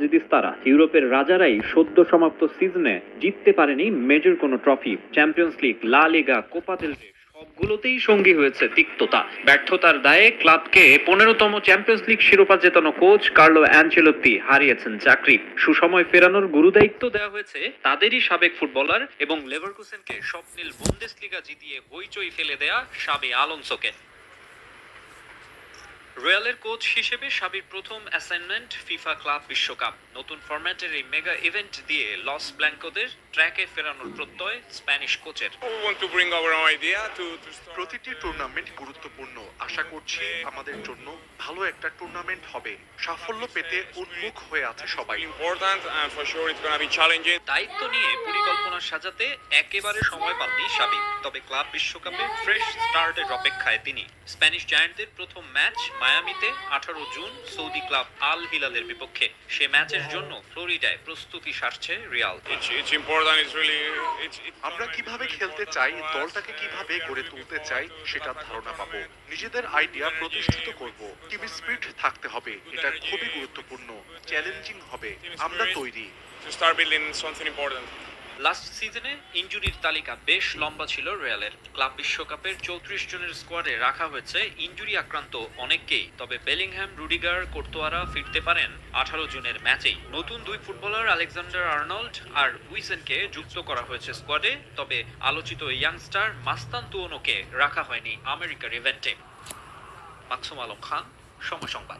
মাদ্রিদিস তারা ইউরোপের রাজারাই সদ্য সমাপ্ত সিজনে জিততে পারেনি মেজর কোনো ট্রফি। চ্যাম্পিয়ন্স লিগ, লা লিগা, কোপা দেল রে সবগুলোতেই সঙ্গী হয়েছে তিক্ততা। ব্যর্থতার দায়ে ক্লাবকে 15তম চ্যাম্পিয়ন্স লিগ শিরোপা জেতানো কোচ কার্লো অ্যানচেলোত্তি হারিয়েছেন চাকরি। সুসময় ফেরানোর গুরুদায়িত্ব দেওয়া হয়েছে তাদেরই সাবেক ফুটবলার এবং লেভারকুসেনকে স্বপ্নিল বুন্দেসলিগা জিতিয়ে হইচই ফেলে দেয়া শাবি আলোনসোকে। রয়্যালের কোচ হিসেবে শাবির প্রথম অ্যাসাইনমেন্ট ফিফা ক্লাব বিশ্বকাপ। নতুন ফরম্যাটের এই মেগা ইভেন্ট দিয়ে লস ব্ল্যাঙ্কোদের ট্র্যাকে ফেরানোর প্রত্যয় স্প্যানিশ কোচের। প্রতিটি টুর্নামেন্ট গুরুত্বপূর্ণ। আশা করছি আমাদের জন্য ভালো একটা টুর্নামেন্ট হবে। সাফল্য পেতে উন্মুখ হয়ে আছে সবাই। দায়িত্ব নিয়ে পরিকল্পনা সাজাতে একেবারে সময় পাননি শাবি, তবে ক্লাব বিশ্বকাপে ফ্রেশ স্টার্টের অপেক্ষায় তিনি। স্প্যানিশ জায়ান্টদের প্রথম ম্যাচ মায়ামিতে 18 জুন সৌদি ক্লাব আল হিলালের বিপক্ষে। সে ম্যাচের জন্য ফ্লোরিডায় প্রস্তুতি সারছে রিয়াল। আমরা কিভাবে খেলতে চাই, দলটাকে কিভাবে গড়ে তুলতে চাই সেটার ধারণা পাবো। নিজেদের আইডিয়া প্রতিষ্ঠিত করব। টিম স্পিরিট থাকতে হবে, এটা খুবই গুরুত্বপূর্ণ। চ্যালেঞ্জিং হবে, আমরা তৈরি। লাস্ট সিজনে ইনজুরির তালিকা বেশ লম্বা ছিল রিয়ালের। ক্লাব বিশ্বকাপের 34 জনের স্কোয়াডে রাখা হয়েছে ইনজুরি আক্রান্ত অনেককেই, তবে বেলিংহ্যাম, রুডিগার, কোর্তোয়ারা ফিরতে পারেন 18 জুনের ম্যাচেই। নতুন দুই ফুটবলার আলেকজান্ডার আর্নল্ড আর উইসেনকে যুক্ত করা হয়েছে স্কোয়াডে, তবে আলোচিত ইয়াংস্টার মাস্তান তুওনোকে রাখা হয়নি আমেরিকার ইভেন্টে। মাকসুম আলম খান, সময় সংবাদ।